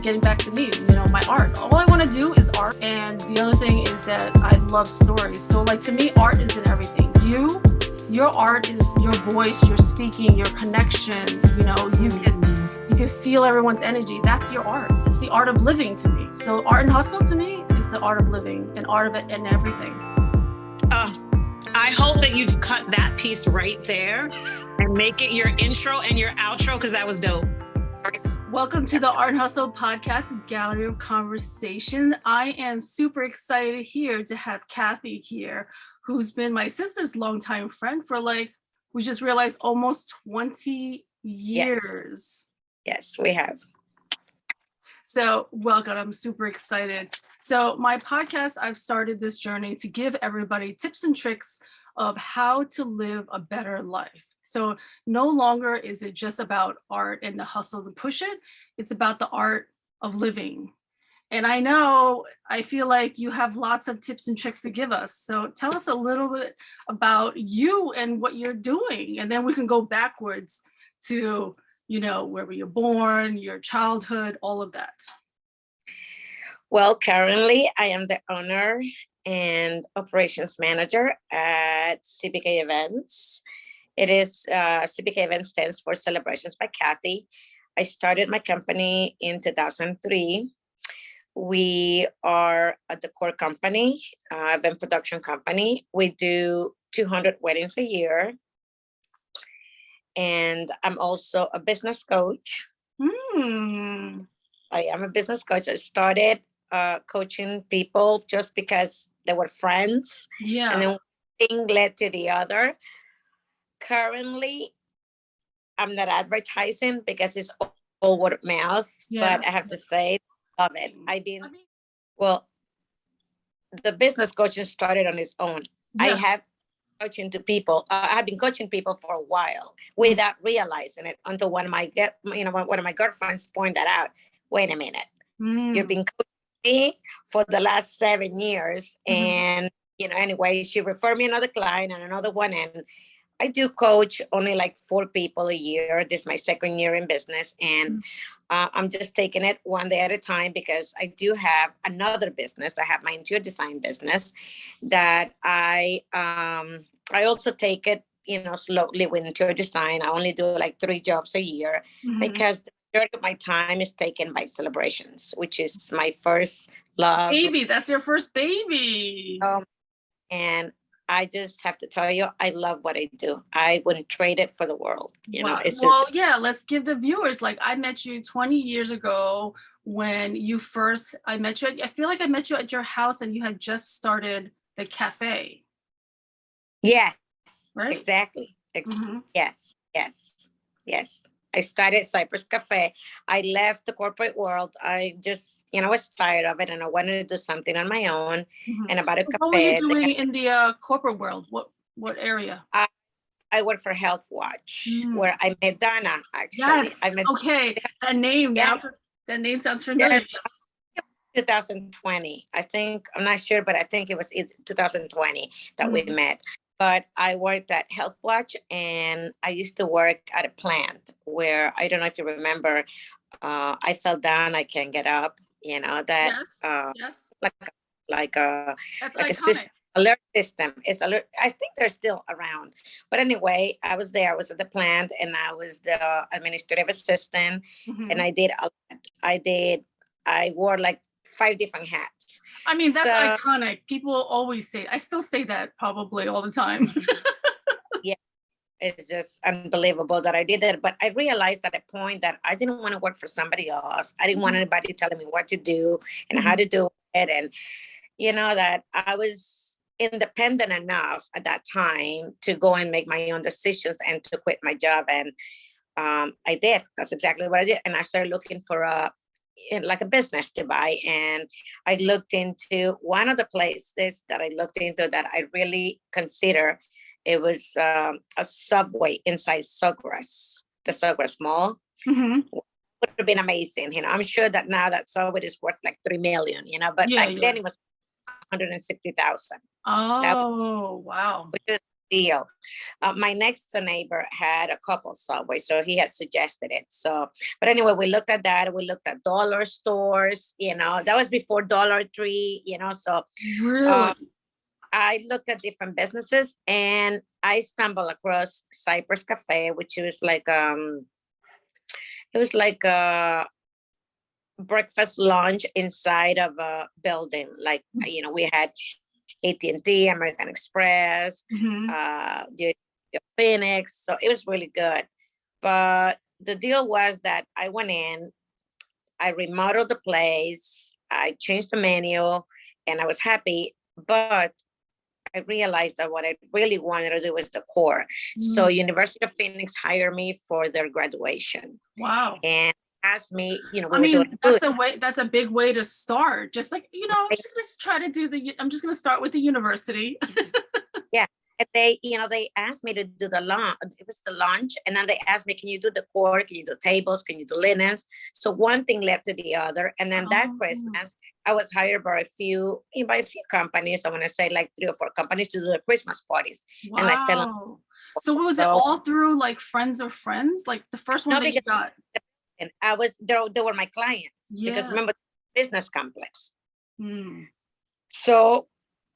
getting back to me, my art. All I want to do is art. And the other thing is that I love stories. So like to me, art isn't everything. Your art is your voice, your speaking, your connection. You can feel everyone's energy. That's your art. It's the art of living to me. So art and hustle to me is the art of living and art of it and everything. I hope that you've cut that piece right there and make it your intro and your outro, because that was dope. Welcome to the Art and Hustle podcast, Gallery of Conversation. I am super excited here to have Kathy here, who's been my sister's longtime friend for we just realized almost 20 years. Yes, we have. So welcome, I'm super excited. So my podcast, I've started this journey to give everybody tips and tricks of how to live a better life. So no longer is it just about art and the hustle to push it. It's about the art of living. And I feel like you have lots of tips and tricks to give us. So tell us a little bit about you and what you're doing. And then we can go backwards to, where were you born, your childhood, all of that. Well, currently I am the owner and operations manager at CBK Events. It is CBK Events stands for Celebrations by Kathy. I started my company in 2003. We are a Decor company, event production company. We do 200 weddings a year. And I'm also a business coach. I am a business coach. I started coaching people just because they were friends. Yeah. And then one thing led to the other. Currently, I'm not advertising because it's all word of mouth, but I have to say, love it. The business coaching started on its own. Yeah. I have coaching to people. I've been coaching people for a while without realizing it until one of my girlfriends pointed that out. Wait a minute, you've been coaching me for the last 7 years, and anyway, she referred me another client and another one, and I do coach only 4 people a year. This is my 2nd year in business, and I'm just taking it one day at a time because I do have another business. I have my interior design business that I also take it, slowly with interior design. I only do 3 jobs a year because the majority of my time is taken by celebrations, which is my first love. Baby, that's your first baby. And I just have to tell you, I love what I do. I wouldn't trade it for the world. It's just... let's give the viewers, I met you 20 years ago when I met you. I feel like I met you at your house and you had just started the cafe. Yes, right? Exactly. Yes. I started Cypress Cafe. I left the corporate world. I just, was tired of it and I wanted to do something on my own. And about a cafe. What were you doing in the corporate world? What area? I work for Health Watch, where I met Donna, actually. Yes. Okay. That name now. That name sounds familiar. Yes. 2020. I think, I'm not sure, but I think it was 2020 that we met. But I worked at Health Watch, and I used to work at a plant where, I don't know if you remember, I fell down, I can't get up, Yes. Like a system, alert system. It's alert. I think they're still around. But anyway, I was there. I was at the plant, and I was the administrative assistant, and I wore 5 different hats. I mean, that's iconic. People always say, I still say that probably all the time. Yeah, it's just unbelievable that I did that. But I realized at a point that I didn't want to work for somebody else. I didn't want anybody telling me what to do and how to do it. And, that I was independent enough at that time to go and make my own decisions and to quit my job. And I did. That's exactly what I did. And I started looking for a business to buy, and I looked into one of the places that I looked into that I really consider. It was a Subway inside Sawgrass, the Sawgrass Mall. Would have been amazing. I'm sure that now that Subway is worth 3 million. But back then it was 160,000. Oh, wow! Which is deal. My next door neighbor had a couple subways, so he had suggested it. So, but anyway, we looked at that. We looked at dollar stores, that was before Dollar Tree, so Really? I looked at different businesses and I stumbled across Cypress Cafe, which was like a breakfast lunch inside of a building. Like, we had AT&T, American Express, the Phoenix. So it was really good. But the deal was that I went in, I remodeled the place, I changed the menu, and I was happy. But I realized that what I really wanted to do was decor. So University of Phoenix hired me for their graduation. Wow. And asked me, we I were mean, doing that's a big way to start. Just like, I'm just going to start with the university. Yeah. And they asked me to do the lunch. It was the lunch. And then they asked me, can you do the decor? Can you do tables? Can you do linens? So one thing led to the other. And then that Christmas, I was hired by a few companies. I want to say like 3 or 4 companies to do the Christmas parties. Wow. And I fell. So was it all through like friends of friends? Like the first one that you got? And they were my clients. Yeah. Because remember, business complex. So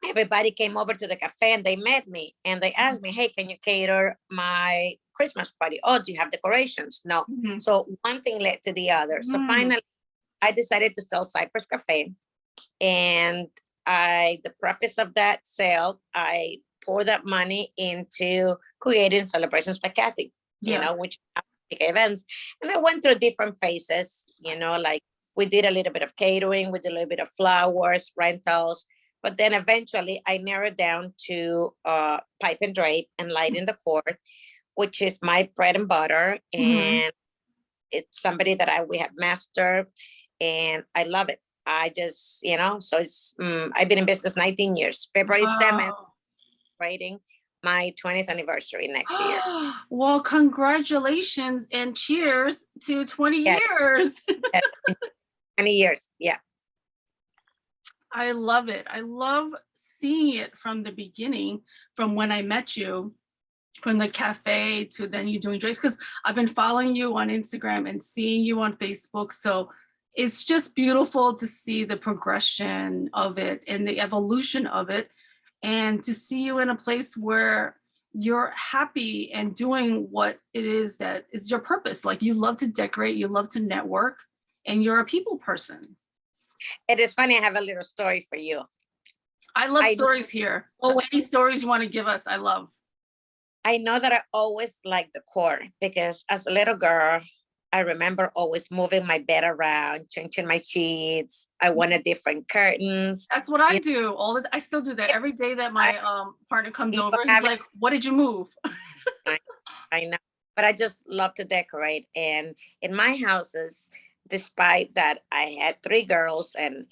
everybody came over to the cafe and they met me and they asked me, hey, can you cater my Christmas party? Oh, do you have decorations? No. So one thing led to the other. So finally, I decided to sell Cypress Cafe. And the profits of that sale, I poured that money into creating Celebrations by Kathy, which big events. And I went through different phases, like we did a little bit of catering, we did a little bit of flowers, rentals. But then eventually I narrowed down to pipe and drape and light in the court, which is my bread and butter. And it's somebody that we have mastered and I love it. I just, so it's, I've been in business 19 years, February 7th, writing my 20th anniversary next year. Well, congratulations and cheers to 20 years. 20 years. Yeah. I love it. I love seeing it from the beginning, from when I met you, from the cafe to then you doing drapes, because I've been following you on Instagram and seeing you on Facebook. So it's just beautiful to see the progression of it and the evolution of it, and to see you in a place where you're happy and doing what it is that is your purpose. Like you love to decorate, you love to network, and you're a people person. It is funny. I have a little story for you. I love stories here. So any stories you want to give us, I love. I know that I always liked decor because as a little girl, I remember always moving my bed around, changing my sheets. I wanted different curtains. That's what I do. I still do that every day that my partner comes over. He's like, "What did you move?" I know, but I just love to decorate. And in my houses, despite that I had 3 girls and,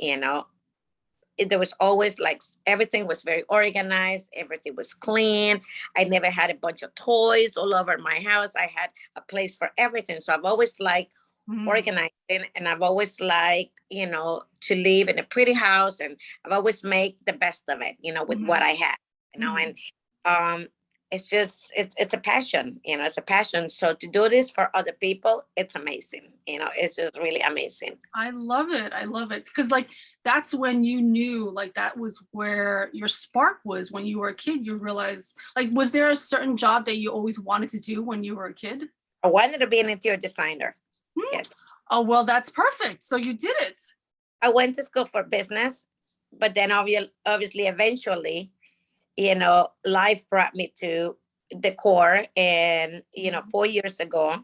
there was always like, everything was very organized. Everything was clean. I never had a bunch of toys all over my house. I had a place for everything. So I've always liked organizing, and I've always liked, to live in a pretty house, and I've always made the best of it, with what I had, and it's just, it's a passion, it's a passion. So to do this for other people, it's amazing. It's just really amazing. I love it. I love it. Because like, that's when you knew, like, that was where your spark was. When you were a kid, you realized, like, was there a certain job that you always wanted to do when you were a kid? I wanted to be an interior designer. Yes. Oh, well, that's perfect. So you did it. I went to school for business, but then obviously, eventually, life brought me to decor. And, 4 years ago,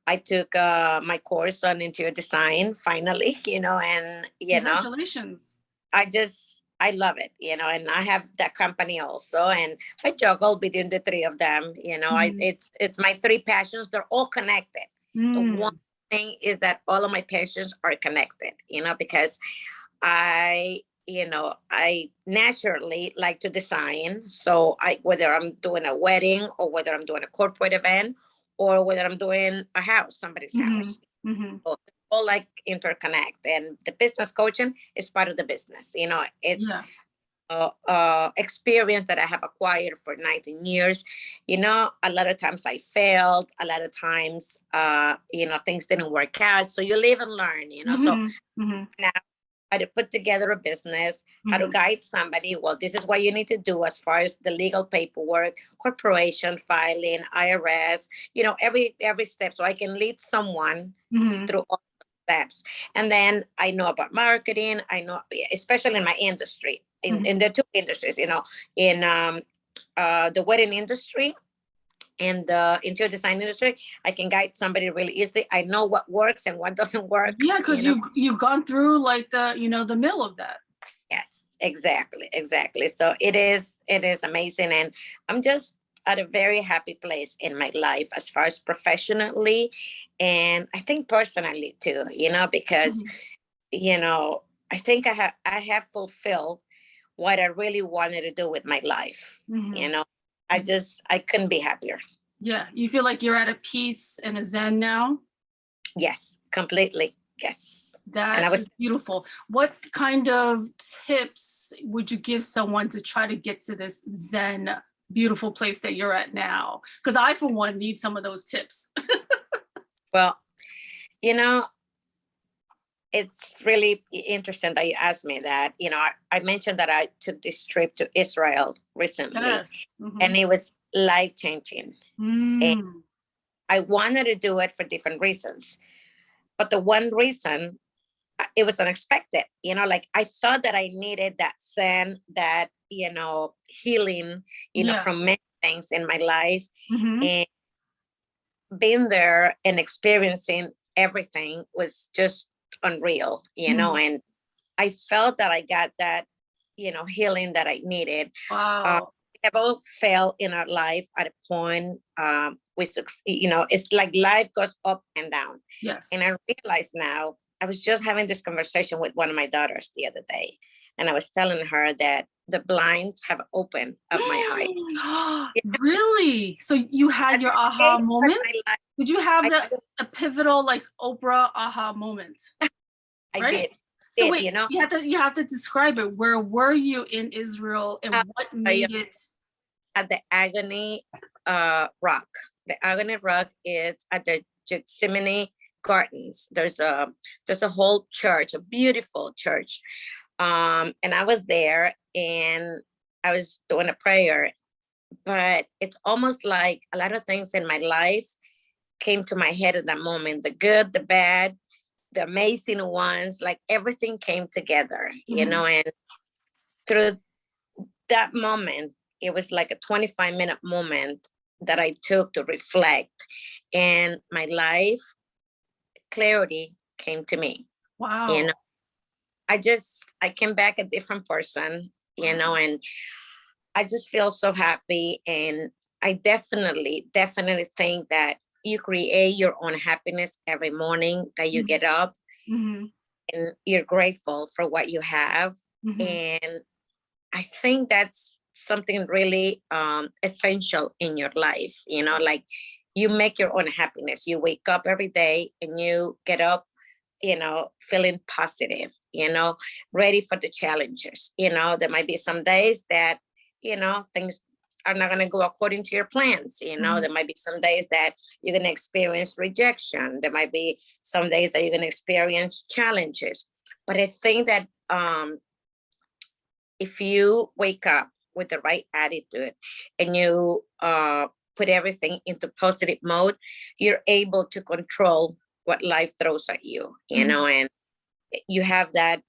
I took my course on interior design finally, and, Congratulations. I love it, and I have that company also. And I juggle between the 3 of them, it's my 3 passions. They're all connected. The one thing is that all of my passions are connected, because I naturally like to design. So whether I'm doing a wedding or whether I'm doing a corporate event or whether I'm doing a house, somebody's house, so all like interconnect. And the business coaching is part of the business. experience that I have acquired for 19 years. A lot of times I failed, a lot of times, things didn't work out. So you live and learn, so now how to put together a business, how to guide somebody. Well, this is what you need to do as far as the legal paperwork, corporation filing, IRS, every step. So I can lead someone through all steps. And then I know about marketing. I know, especially in my industry, in the two industries, in the wedding industry and the interior design industry, I can guide somebody really easily. I know what works and what doesn't work. Yeah, because you've gone through like the mill of that. Yes, exactly. So it is amazing, and I'm just at a very happy place in my life as far as professionally, and I think personally too. Because I think I have fulfilled what I really wanted to do with my life. I couldn't be happier. Yeah. You feel like you're at a peace and a zen now? Yes, completely. Yes. That was beautiful. What kind of tips would you give someone to try to get to this zen, beautiful place that you're at now? Because I, for one, need some of those tips. Well, it's really interesting that you asked me that. I mentioned that I took this trip to Israel recently. Yes. And it was life-changing. And I wanted to do it for different reasons. But the one reason, it was unexpected. Like I thought that I needed that zen, that, healing, from many things in my life. And being there and experiencing everything was just unreal, and I felt that I got that, healing that I needed. Wow. We have all failed in our life at a point. It's like life goes up and down. Yes. And I realize now, I was just having this conversation with one of my daughters the other day, and I was telling her that the blinds have opened up my eyes. Really? So you had your aha moment? Did you have a pivotal, like Oprah aha moment? I did. So wait, you have to describe it. Where were you in Israel, and what made it? At the Agony Rock. The Agony Rock is at the Gethsemane Gardens. There's a whole church, a beautiful church. And I was there, and I was doing a prayer, but it's almost like a lot of things in my life came to my head at that moment. The good, the bad, the amazing ones, like everything came together, and through that moment, it was like a 25-minute moment that I took to reflect, and my life clarity came to me. Wow. I came back a different person, and I just feel so happy. And I definitely think that you create your own happiness every morning that you get up, and you're grateful for what you have. And I think that's something really essential in your life. Like you make your own happiness. You wake up every day and you get up, feeling positive, ready for the challenges. There might be some days that, things are not going to go according to your plans. There might be some days that you're going to experience rejection. There might be some days that you're going to experience challenges. But I think that if you wake up with the right attitude and you put everything into positive mode, you're able to control what life throws at you, and you have that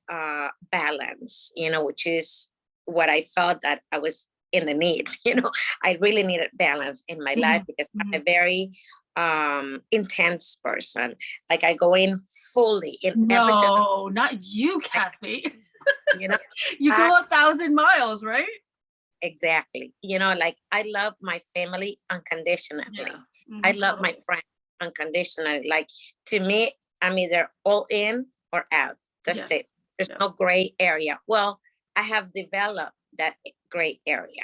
balance, which is what I felt that I was in the need. I really needed balance in my life because I'm a very intense person. Like I go in fully in everything. No, not you, Kathy. You go 1,000 miles, right? Exactly. Like I love my family unconditionally. I love my friends unconditionally. Like to me, I'm either all in or out. That's it. There's no gray area. Well, I have developed that gray area,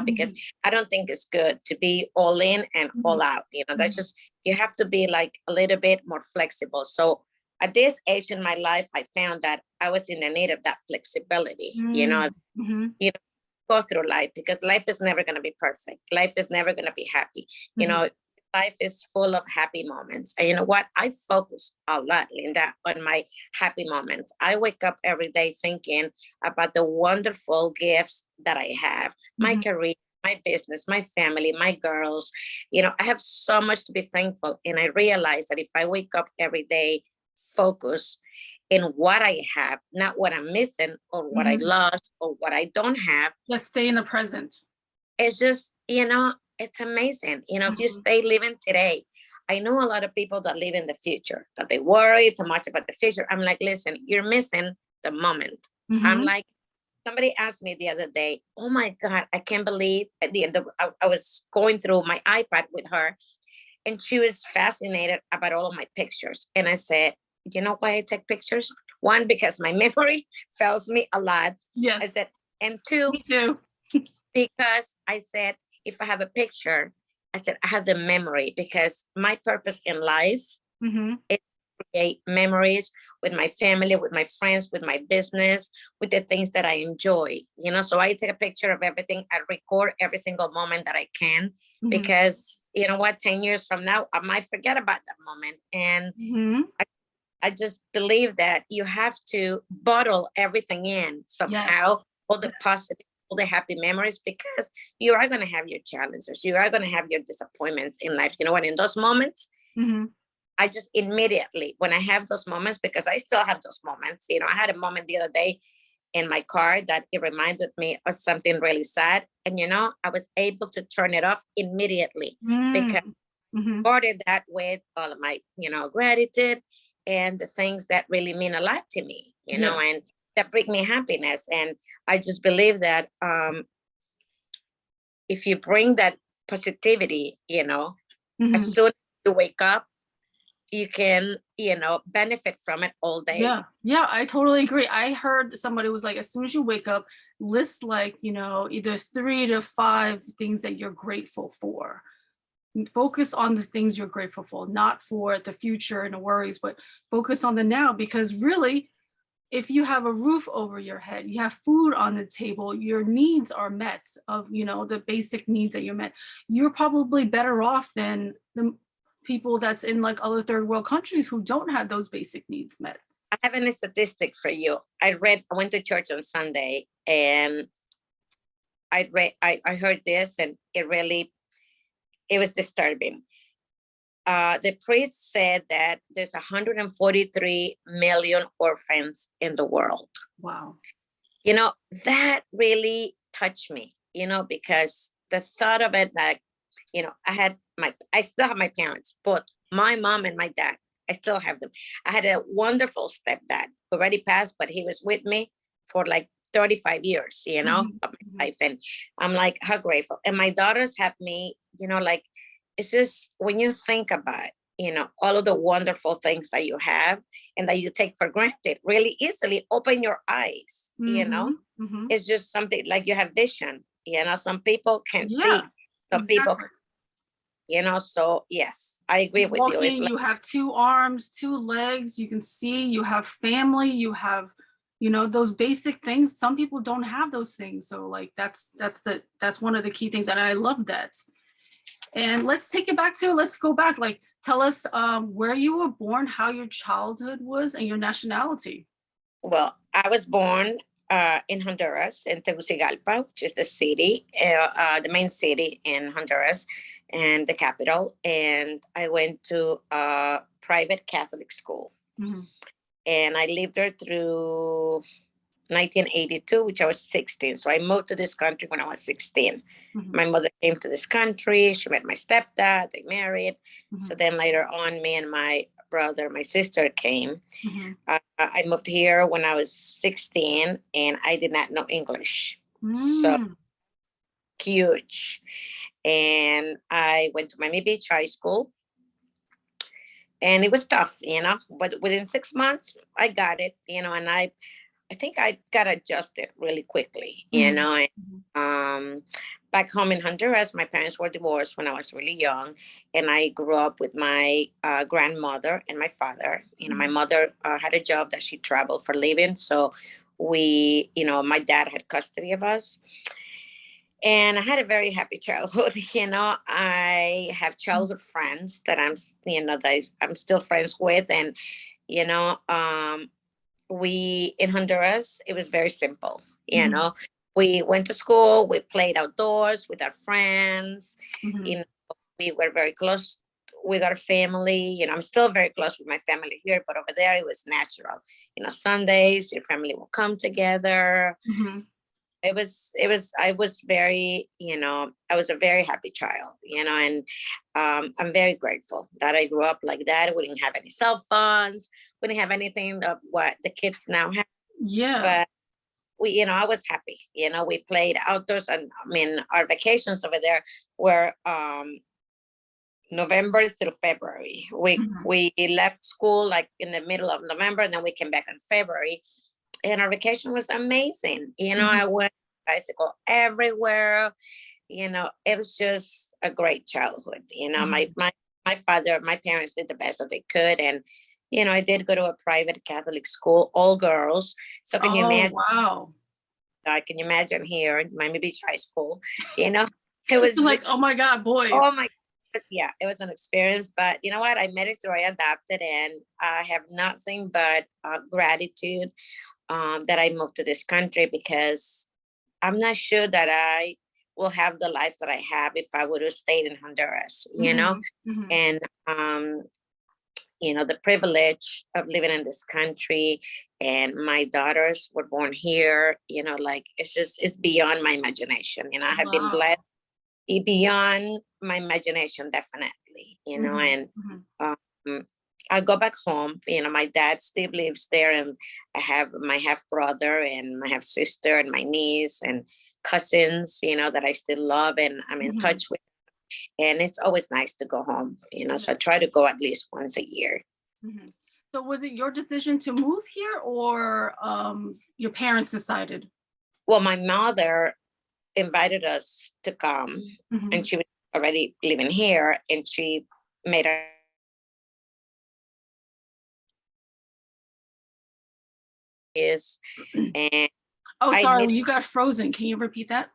because I don't think it's good to be all in and all out. That's just, you have to be like a little bit more flexible. So at this age in my life, I found that I was in the need of that flexibility, you know, go through life, because life is never going to be perfect. Life is never going to be happy. You know, life is full of happy moments. And you know what? I focus a lot, Linda, on my happy moments. I wake up every day thinking about the wonderful gifts that I have, my career, my business, my family, my girls. You know, I have so much to be thankful. And I realize that if I wake up every day, focus in what I have, not what I'm missing or what I lost or what I don't have. Just stay in the present. It's just, you know, it's amazing. You know, if you stay living today, I know a lot of people that live in the future, that they worry too much about the future. I'm like, listen, you're missing the moment. I'm like, somebody asked me the other day, oh my God, I can't believe at the end of, I was going through my iPad with her and she was fascinated about all of my pictures. And I said, you know why I take pictures? One, because my memory fails me a lot. Yes. I said, and two, me too. because I said, if I have a picture, I said, I have the memory, because my purpose in life is to create memories with my family, with my friends, with my business, with the things that I enjoy, you know. So I take a picture of everything. I record every single moment that I can, because you know what, 10 years from now, I might forget about that moment. And I just believe that you have to bottle everything in somehow, all the positive, all the happy memories, because you are going to have your challenges. You are going to have your disappointments in life. You know what, in those moments, I just immediately, when I have those moments, because I still have those moments, you know, I had a moment the other day in my car that it reminded me of something really sad. And, you know, I was able to turn it off immediately because I started that with all of my, you know, gratitude and the things that really mean a lot to me, you know, and that bring me happiness. And I just believe that if you bring that positivity, you know, as soon as you wake up, you can, you know, benefit from it all day. Yeah, I totally agree. I heard somebody was like, as soon as you wake up, list like, you know, either 3 to 5 things that you're grateful for. Focus on the things you're grateful for, not for the future and the worries, but focus on the now, because really, if you have a roof over your head, you have food on the table, your needs are met, of, you know, the basic needs that you're met, you're probably better off than the people that's in like other third world countries who don't have those basic needs met. I have a statistic for you. I went to church on Sunday, and I heard this, and it was disturbing. The priest said that there's 143 million orphans in the world. Wow. You know, that really touched me, you know, because the thought of it, like, you know, I still have my parents, both my mom and my dad. I still have them. I had a wonderful stepdad who already passed, but he was with me for like 35 years, you know, of my life. And I'm like, how grateful. And my daughters have me, you know, like, it's just when you think about, you know, all of the wonderful things that you have and that you take for granted really easily, open your eyes, you know, it's just something like you have vision, you know, some people can't see, some people, you know, so yes, I agree with you. It's like, you have 2 arms, 2 legs, you can see, you have family, you have, you know, those basic things. Some people don't have those things. So like, that's one of the key things. And I love that. And let's go back, like, tell us where you were born, how your childhood was, and your nationality. Well, I was born in Honduras, in Tegucigalpa, which is the city, the main city in Honduras and the capital. And I went to a private Catholic school. And I lived there through 1982, which I was 16. So I moved to this country when I was 16. My mother came to this country. She met my stepdad. They married. So then later on, me and my brother, my sister came. I moved here when I was 16, and I did not know English. So huge. And I went to Miami Beach High School. And it was tough, you know, but within 6 months, I got it, you know, and I think I got adjusted really quickly, you know. back home in Honduras, my parents were divorced when I was really young, and I grew up with my grandmother and my father. You know, my mother had a job that she traveled for living, so we, you know, my dad had custody of us, and I had a very happy childhood. You know, I have childhood friends that I'm still friends with, and you know, we in Honduras, it was very simple. You know, we went to school, we played outdoors with our friends. You know, we were very close with our family. You know, I'm still very close with my family here, but over there it was natural. You know, Sundays, your family will come together. I was very, you know, I was a very happy child, you know, and I'm very grateful that I grew up like that. We didn't have any cell phones. We didn't have anything of what the kids now have. Yeah. But we, you know, I was happy. You know, we played outdoors, and I mean, our vacations over there were November through February. We left school like in the middle of November, and then we came back in February. And our vacation was amazing. You know, I went bicycle everywhere. You know, it was just a great childhood. You know, my father, my parents did the best that they could. And, you know, I did go to a private Catholic school, all girls. So can you imagine? Wow. Can you imagine here in Miami Beach High School? You know, it was like, oh my God, boys. Oh my yeah, it was an experience, but you know what? I made it through. I adapted, and I have nothing but gratitude that I moved to this country, because I'm not sure that I will have the life that I have if I would have stayed in Honduras, you know, and you know, the privilege of living in this country, and my daughters were born here, you know, like it's beyond my imagination. You know, I have been blessed beyond my imagination, definitely, you know, and I go back home. You know, my dad still lives there, and I have my half brother and my half sister and my niece and cousins, you know, that I still love and I'm in touch with. And it's always nice to go home, you know, so I try to go at least once a year. So was it your decision to move here, or your parents decided? Well, my mother invited us to come, and she was already living here, and she made her and sorry, you got frozen. Can you repeat that?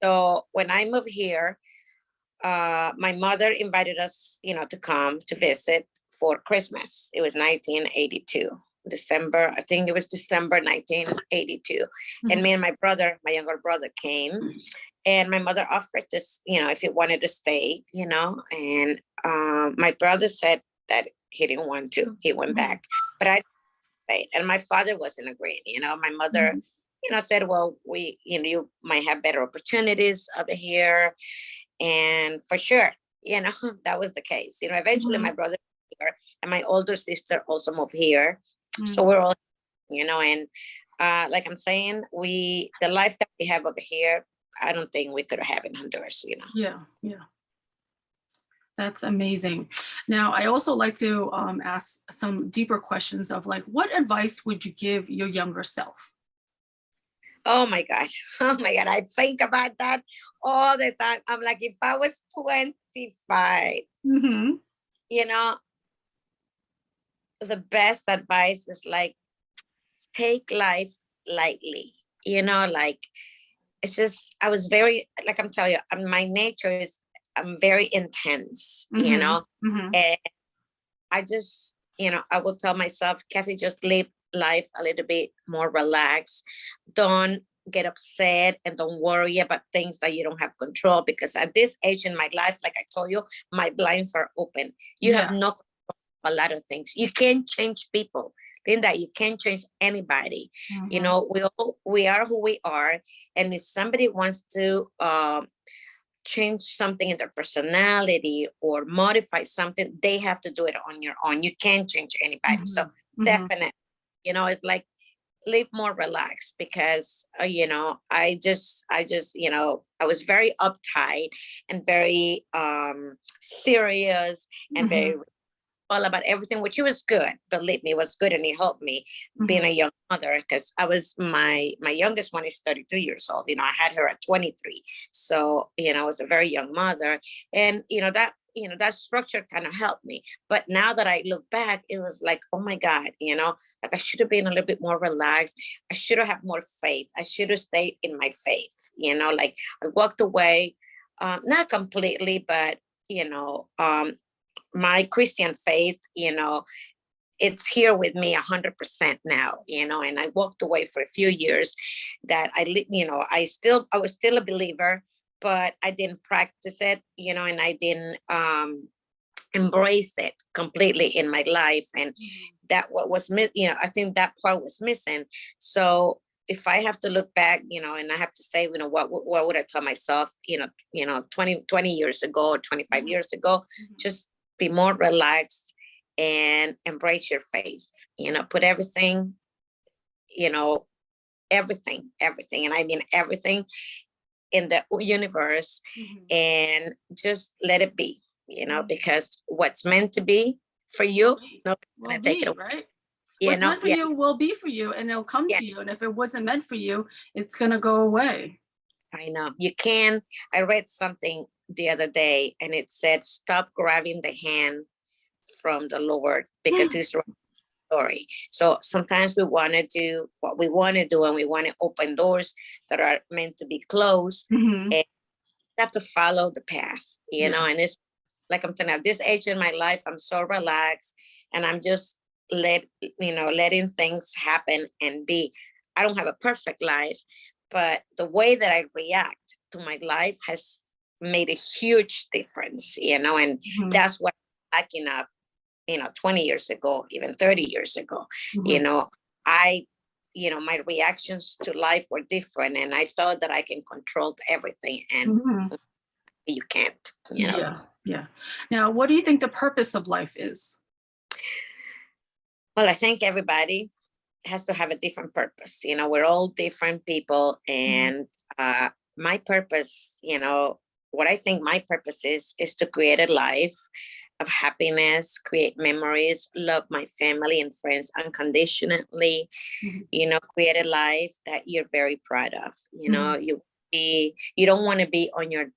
So when I moved here, my mother invited us, you know, to come to visit for Christmas. It was 1982. December, I think it was December 1982. And me and my brother, my younger brother, came, and my mother offered us, you know, if he wanted to stay, you know, and my brother said that he didn't want to. He went back, but I stayed, and my father wasn't agreeing. You know, my mother, you know, said, well, you know, you might have better opportunities over here, and for sure, you know, that was the case. You know, eventually my brother here, and my older sister also moved here. So we're all, you know, and like I'm saying, the life that we have over here, I don't think we could have in Honduras, you know. Yeah. That's amazing. Now, I also like to ask some deeper questions of like, what advice would you give your younger self? Oh my gosh. Oh my God. I think about that all the time. I'm like, if I was 25, you know, the best advice is like, take life lightly, you know, like it's just, I was very, like I'm telling you, my nature is, I'm very intense, you know, and I just, you know, I will tell myself, Cassie, just live life a little bit more relaxed. Don't get upset and don't worry about things that you don't have control, because at this age in my life, like I told you, my blinds are open. You have no control of a lot of things. You can't change people. Linda, you can't change anybody. You know, we are who we are. And if somebody wants to change something in their personality or modify something, they have to do it on your own. You can't change anybody. So definitely, you know, it's like live more relaxed, because you know, I just you know, I was very uptight and very serious and very all about everything, which it was good. Believe me, it was good, and it helped me being a young mother, because I was my youngest one is 32 years old. I had her at 23, so I was a very young mother, and that structure kind of helped me. But now that I look back, it was like, oh my God, like I should have been a little bit more relaxed. I should have had more faith. I should have stayed in my faith. Like I walked away, not completely, but my Christian faith, it's here with me 100% now, and I walked away for a few years that I was still a believer, but I didn't practice it, and I didn't embrace it completely in my life. And that I think that part was missing. So if I have to look back, and I have to say, what would I tell myself, 20 years ago or 25 years ago, just be more relaxed and embrace your faith, put everything, everything. And I mean, everything in the universe, and just let it be, because what's meant to be for you, nobody's gonna take it away. Right? What's meant for you will be for you, and it'll come to you. And if it wasn't meant for you, it's going to go away. I know. I read something the other day, and it said, stop grabbing the hand from the Lord, because he's the story. So sometimes we want to do what we want to do, and we want to open doors that are meant to be closed, and you have to follow the path, and it's like, I'm telling you, at this age in my life, I'm so relaxed, and I'm just letting things happen and be. I don't have a perfect life, but the way that I react to my life has made a huge difference, and that's what I'm lacking of, 20 years ago, even 30 years ago. My reactions to life were different, and I saw that I can control everything, and you can't. Yeah. Now, what do you think the purpose of life is? Well, I think everybody has to have a different purpose. We're all different people, and my purpose, what I think my purpose is to create a life of happiness, create memories, love my family and friends unconditionally, create a life that you're very proud of. You don't want to be on your,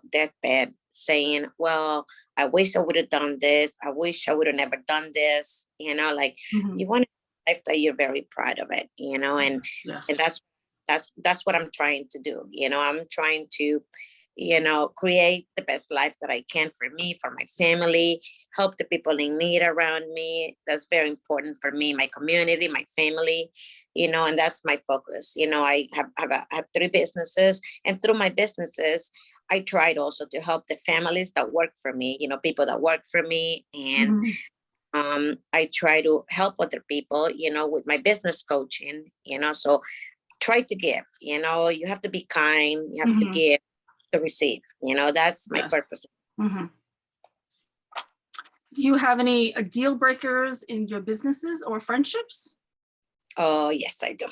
deathbed saying, well, I wish I would have done this. I wish I would have never done this. You want a life that you're very proud of it, and that's what I'm trying to do. I'm trying to, create the best life that I can for me, for my family, help the people in need around me. That's very important for me, my community, my family, and that's my focus. I have 3 businesses, and through my businesses, I tried also to help the families that work for me, people that work for me. And I try to help other people, with my business coaching, so try to give, you have to be kind, you have to give to receive, that's my purpose. Do you have any deal breakers in your businesses or friendships? Oh, yes, I do.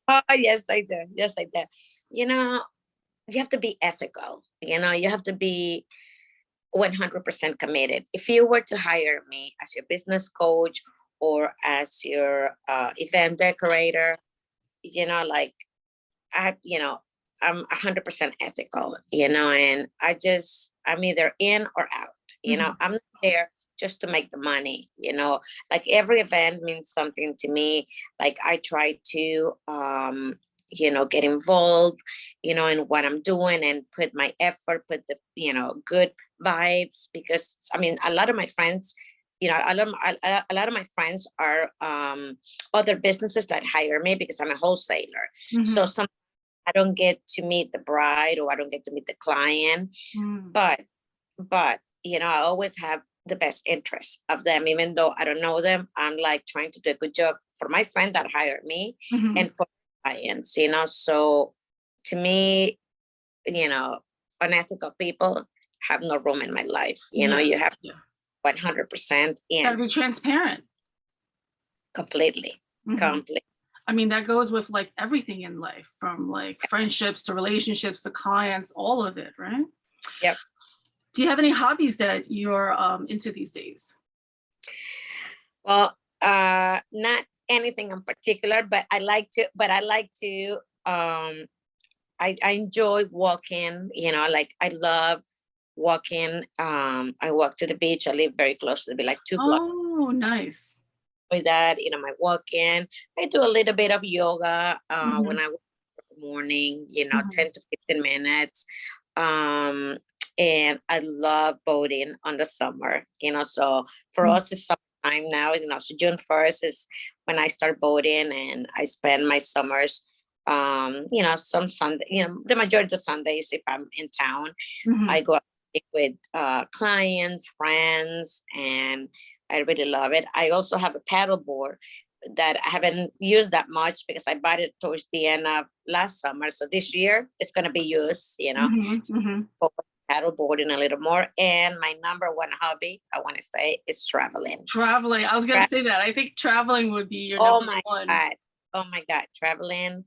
Oh, yes, I do. Yes, I do. You have to be ethical. You have to be 100% committed. If you were to hire me as your business coach or as your event decorator, I'm 100% ethical, and I'm either in or out. I'm not there just to make the money, like every event means something to me. Like I try to, get involved, in what I'm doing and put my effort, put the, good vibes, because a lot of my friends, a lot of my friends are other businesses that hire me because I'm a wholesaler. So some I don't get to meet the bride, or I don't get to meet the client, but I always have the best interest of them, even though I don't know them. I'm like trying to do a good job for my friend that hired me and for clients, so to me, unethical people have no room in my life. You have 100% in. Gotta be transparent. Completely. That goes with like everything in life, from like friendships to relationships to clients, all of it, right? Yep. Do you have any hobbies that you're into these days? Well, not anything in particular, but I like to, I enjoy walking, like I love walking. I walk to the beach. I live very close to the beach, like 2 blocks. Oh, nice. With that, my walking. I do a little bit of yoga when Mhm, I wake up in the morning, mhm. 10 to 15 minutes. And I love boating on the summer, so for Mm. us it's summertime now, so June 1st is when I start boating, and I spend my summers, some Sunday, the majority of Sundays, if I'm in town, Mhm. I go out with clients, friends, and I really love it. I also have a paddle board that I haven't used that much because I bought it towards the end of last summer. So this year it's going to be used, Mhm, mhm. for paddle boarding a little more. And my number one hobby, I want to say, is traveling. Traveling. I was gonna say that. I think traveling would be your Oh number my one. God. Oh my God. Traveling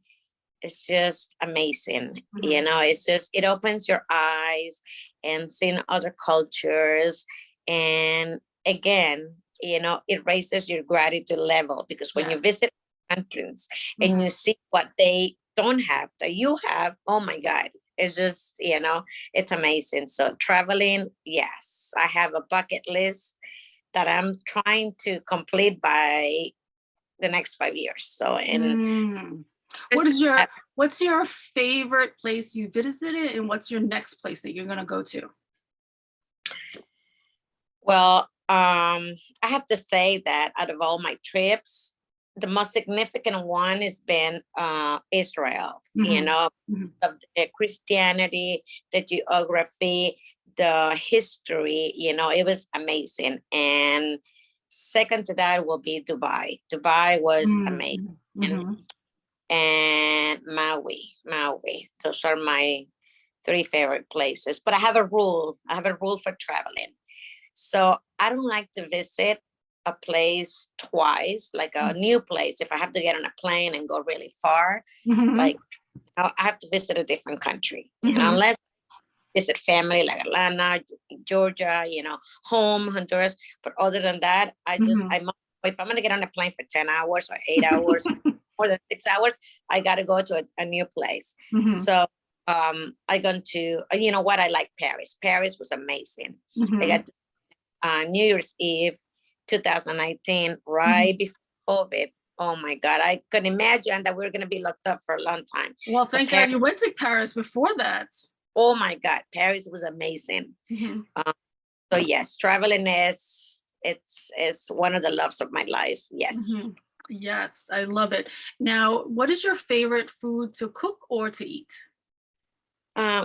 is just amazing. Mhm. It's just, it opens your eyes and seeing other cultures. And again, it raises your gratitude level, because when you Yes. visit countries and Mhm. you see what they don't have that you have, oh my God, it's just, it's amazing. So traveling, yes, I have a bucket list that I'm trying to complete by the next 5 years. So, and Mm. What just is your what's your favorite place you visited, and what's your next place that you're gonna go to? well, I have to say that out of all my trips, the most significant one has been Israel. Mhm. Mhm. Of the Christianity, the geography, the history. It was amazing. And second to that will be Dubai. Dubai was Mm, amazing, mhm, mhm. and Maui. Maui. Those are my three favorite places. But I have a rule. I have a rule for traveling. So I don't like to visit a place twice, like a Mm. new place. If I have to get on a plane and go really far, Mhm, like I have to visit a different country. mhm, Unless I visit family like Atlanta, Georgia, home, Honduras. But other than that, mhm. if I'm gonna get on a plane for 10 hours or 8 hours, more than 6 hours, I gotta go to a new place. Mhm, So I gone to, what, I like Paris. Paris was amazing. I mhm, got New Year's Eve 2019, mhm. right before COVID. Oh my God, I couldn't imagine that we are going to be locked up for a long time. Well, So thank Paris, God you went to Paris before that. oh my God, Paris was amazing. Mhm, Um, so yes, traveling it's one of the loves of my life. Yes. mhm. Yes, I love it. Now, what is your favorite food to cook or to eat?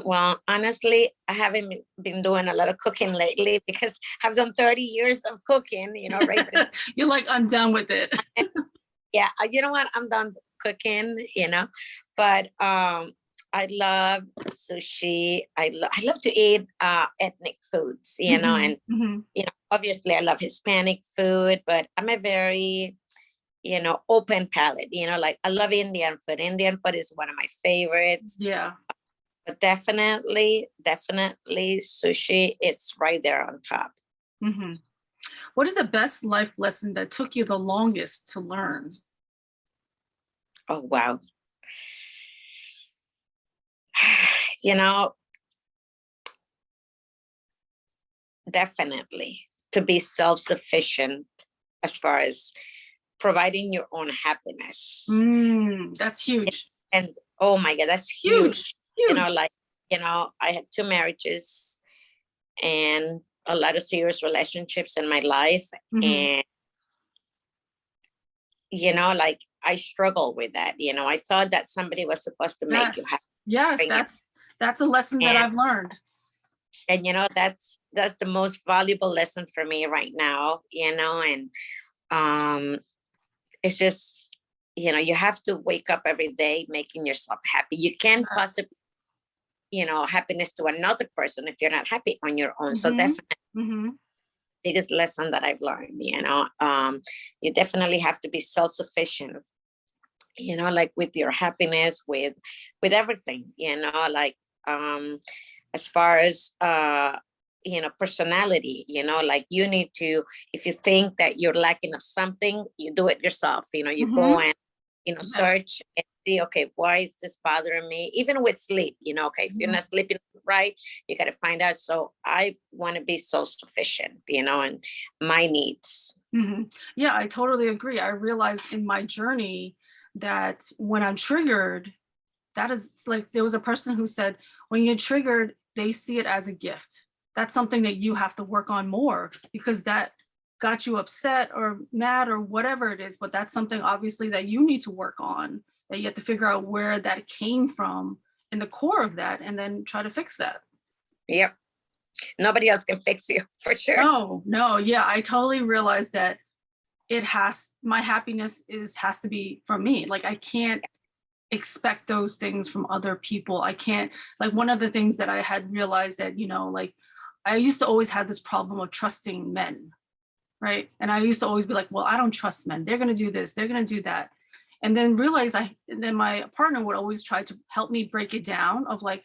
Well, honestly, I haven't been doing a lot of cooking lately because I've done 30 years of cooking, raising. You're like, I'm done with it. Yeah, you know what? I'm done cooking, but I love sushi. I love to eat ethnic foods, Mhm, and mhm. obviously I love Hispanic food, but I'm a very, open palate, like I love Indian food. Indian food is one of my favorites, Yeah. but definitely sushi, it's right there on top. Mhm. What is the best life lesson that took you the longest to learn? Oh wow. You know, Definitely to be self-sufficient as far as providing your own happiness. That's huge. And oh my God, that's Huge. huge. Huge. Like, I had two marriages and a lot of serious relationships in my life. Mhm. And, like I struggle with that. I thought that somebody was supposed to make you happy. Yes. Yes, that's a lesson that And I've learned. that's the most valuable lesson for me right now, and um it's just, you have to wake up every day making yourself happy. You can't Yes. possibly, happiness to another person if you're not happy on your own. So Mhm. definitely Mhm. biggest lesson that I've learned, you definitely have to be self-sufficient, like with your happiness, with everything, like um as far as personality, like you need to, if you think that you're lacking of something, you do it yourself. You go and, Yes. search and see, okay, why is this bothering me? Even with sleep, okay, if you're not sleeping right, you got to find out. So I want to be self-sufficient, and my needs. Yeah, I totally agree. I realized in my journey that when I'm triggered, that is, it's like there was a person who said, when you're triggered, they see it as a gift. That's something that you have to work on more, because that got you upset or mad or whatever it is. But that's something obviously that you need to work on, that you have to figure out where that came from in the core of that, and then try to fix that. Yep. Nobody else can fix you, for sure. No. Yeah, I totally realized that my happiness has to be from me. Like, I can't expect those things from other people. I can't, like, one of the things that I had realized that, like, I used to always have this problem of trusting men, right? And I used to always be like, well, I don't trust men. They're going to do this, they're going to do that. And then then my partner would always try to help me break it down of, like,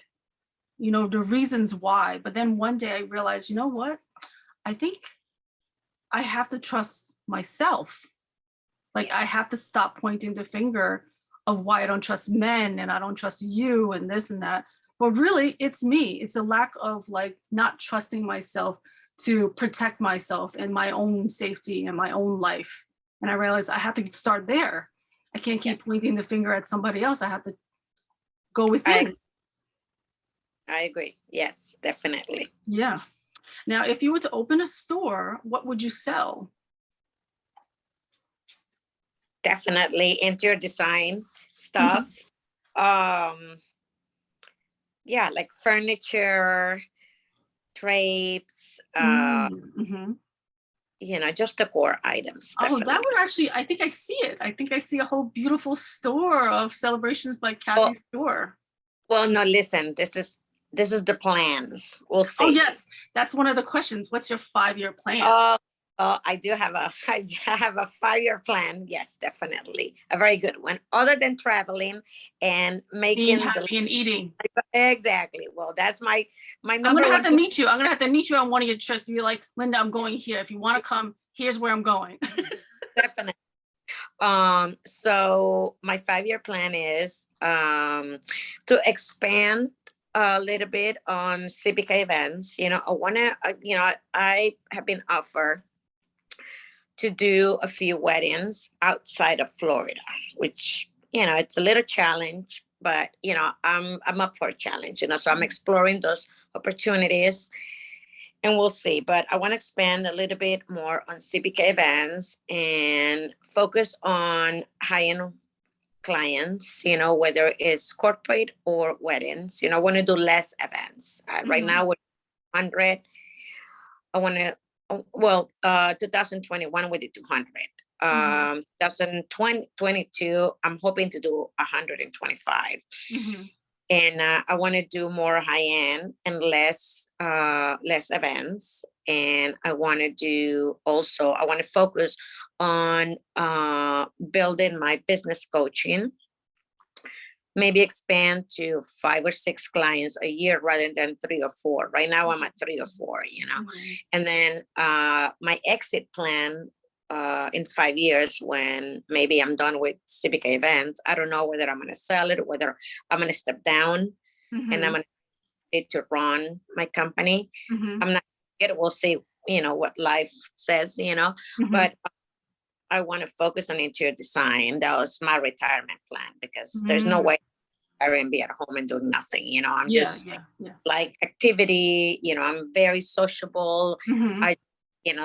the reasons why. But then one day I realized, you know what? I think I have to trust myself. Like, I have to stop pointing the finger of why I don't trust men and I don't trust you and this and that. But really, it's me. It's a lack of, like, not trusting myself to protect myself and my own safety and my own life. And I realized I have to start there. I can't keep pointing the finger at somebody else. I have to go within. I agree. Yes, definitely. Yeah. Now, if you were to open a store, what would you sell? Definitely interior design stuff. Yeah, like furniture, drapes, just decor items. Oh, Definitely. that would actually, I think I see it. I think I see a whole beautiful store of Celebrations by Kathy's store. Well, no, listen, this is the plan. We'll see. Oh, yes. That's one of the questions. What's your 5-year plan? I do have a 5-year plan. Yes, definitely. A very good one. Other than traveling and making being happy and eating. Exactly. Well, that's my number. I'm gonna have to meet you. I'm gonna have to meet you on one of your trips. You're like, Linda, I'm going here. If you want to come, here's where I'm going. Definitely. So my 5-year plan is to expand a little bit on CBK events. I want to, I have been offered to do a few weddings outside of Florida, which, it's a little challenge, but, I'm up for a challenge, so I'm exploring those opportunities and we'll see. But I want to expand a little bit more on CBK events and focus on high-end clients, whether it's corporate or weddings. I want to do less events. Right now, we're 100. I want to, 2021 we did 200. 2022, I'm hoping to do 125. And I want to do more high-end and less events. And I want to focus on building my business coaching, maybe expand to 5 or 6 clients a year rather than 3 or 4. Right now I'm at 3 or 4, And then my exit plan in 5 years, when maybe I'm done with CBK events, I don't know whether I'm going to sell it, whether I'm going to step down and I'm going to run my company. I'm not yet. We'll see, what life says, but I want to focus on interior design. That was my retirement plan, because there's no way I can be at home and doing nothing. I'm just like activity, I'm very sociable.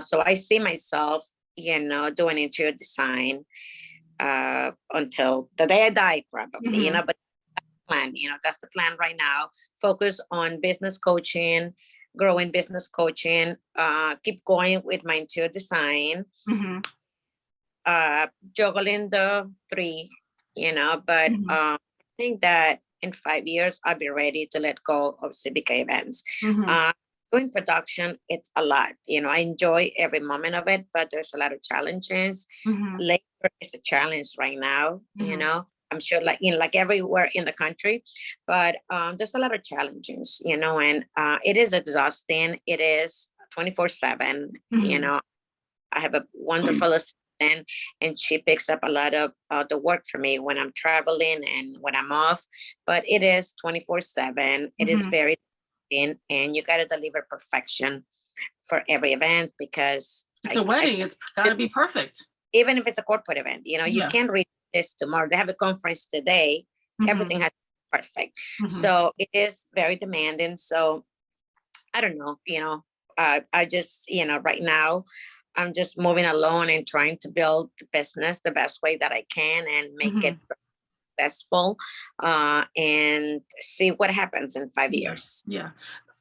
So I see myself, doing interior design until the day I die, probably, but plan, that's the plan right now. Focus on business coaching, growing business coaching, keep going with my interior design, juggling the 3, but I think that in 5 years, I'll be ready to let go of CBK events. Doing production, it's a lot. I enjoy every moment of it, but there's a lot of challenges. Labor is a challenge right now, I'm sure like everywhere in the country, but there's a lot of challenges, and it is exhausting. It is 24/7. I have a wonderful assistant, and she picks up a lot of the work for me when I'm traveling and when I'm off, but it is 24/7. It is very thin, and you got to deliver perfection for every event, because it's a wedding. It's got to be perfect. Even if it's a corporate event, you can't read this tomorrow. They have a conference today. Everything has to be perfect. So it is very demanding. So I don't know, I just, right now I'm just moving along and trying to build the business the best way that I can and make it successful, and see what happens in 5 years. Yeah.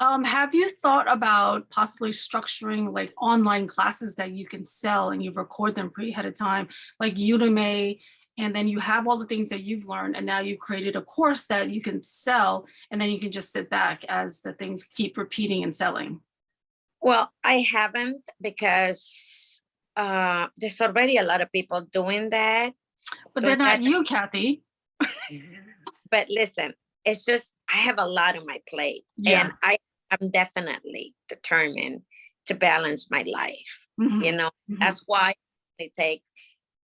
Have you thought about possibly structuring like online classes that you can sell and you record them ahead of time, like Udemy, and then you have all the things that you've learned, and now you've created a course that you can sell, and then you can just sit back as the things keep repeating and selling? Well, I haven't, because there's already a lot of people doing that. But they're not you, Kathy. But listen, it's just, I have a lot on my plate, and I'm definitely determined to balance my life. That's why I take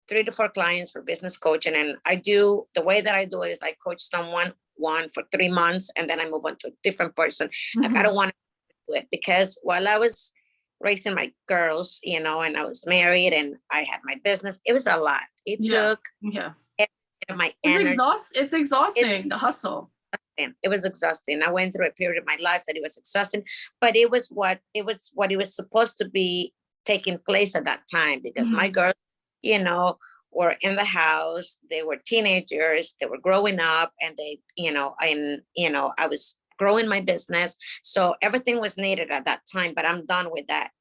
3 to 4 clients for business coaching. And the way that I do it is I coach someone for 3 months, and then I move on to a different person. Like, I don't want to do it, because while I was raising my girls, and I was married and I had my business, it was a lot. It took my energy. It's exhausting, the hustle. It was exhausting. I went through a period of my life that it was exhausting, but it was what it was supposed to be taking place at that time, because my girls, were in the house. They were teenagers. They were growing up, and I was growing my business. So everything was needed at that time, but I'm done with that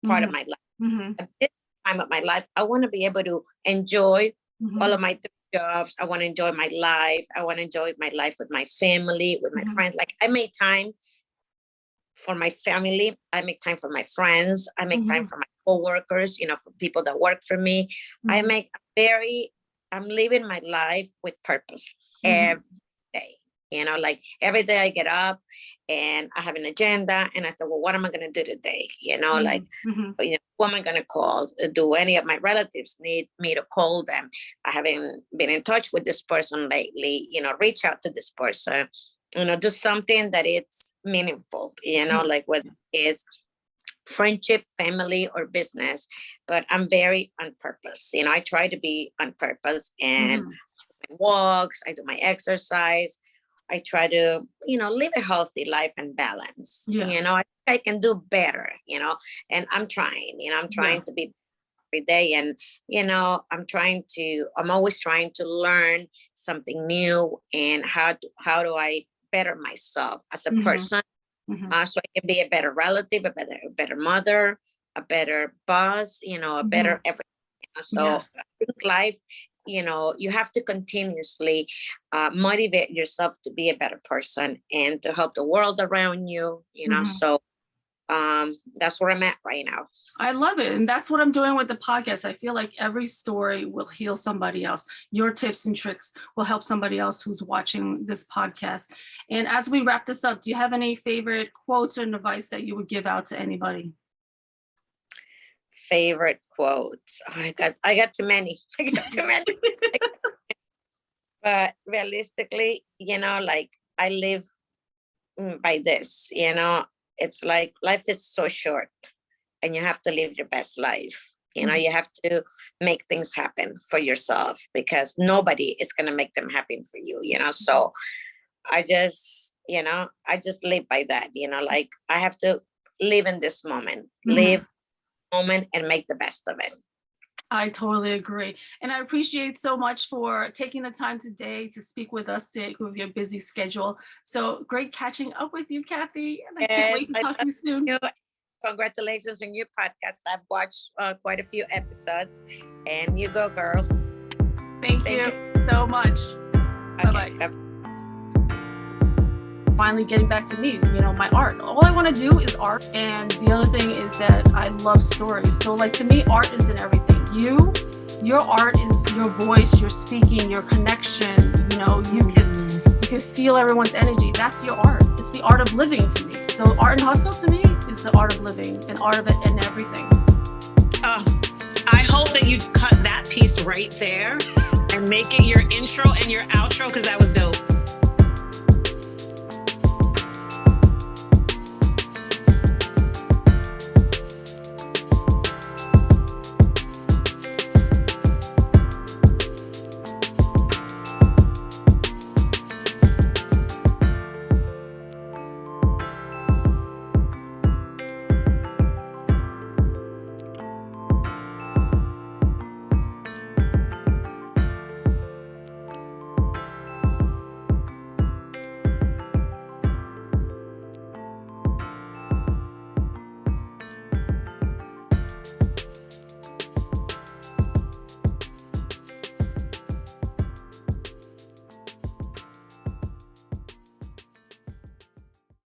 part of my life. At this time of my life, I want to be able to enjoy all of my jobs. I want to enjoy my life. I want to enjoy my life with my family, with my friends. Like, I make time for my family. I make time for my friends. I make time for my coworkers, for people that work for me. I'm living my life with purpose every day. Like, every day I get up and I have an agenda, and I say, well, what am I going to do today? Like, who am I going to call? Do any of my relatives need me to call them? I haven't been in touch with this person lately, reach out to this person, do something that it's meaningful, like whether it's friendship, family, or business. But I'm very on purpose. I try to be on purpose, and my walks, I do my exercise. I try to, live a healthy life and balance. I can do better, and I'm trying, I'm trying to be every day. And, I'm always trying to learn something new, and how do I better myself as a person, so I can be a better relative, a better mother, a better boss, a better everything. So I think life, you have to continuously motivate yourself to be a better person and to help the world around you, so that's where I'm at right now. I love it. And that's what I'm doing with the podcast. I feel like every story will heal somebody else. Your tips and tricks will help somebody else who's watching this podcast. And as we wrap this up, do you have any favorite quotes or advice that you would give out to anybody? Favorite quotes? Oh, I got too many. But realistically, like, I live by this, it's like, life is so short, and you have to live your best life. You have to make things happen for yourself, because nobody is going to make them happen for you, so I just live by that, like, I have to live in this moment, live moment, and make the best of it. I totally agree. And I appreciate so much for taking the time today to speak with us today with your busy schedule. So great catching up with you, Kathy. And I can't wait to talk to you soon. Congratulations on your podcast. I've watched quite a few episodes, and you go, girls. Thank you so much. Okay. Bye-bye. Finally getting back to me, my art. All I want to do is art. And the other thing is that I love stories. So like, to me, art isn't everything. You Your art is your voice, your speaking, your connection. You know, you can feel everyone's energy. That's your art. It's the art of living to me. So art and hustle to me is the art of living and art of it and everything. I hope that you cut that piece right there and make it your intro and your outro, because that was dope.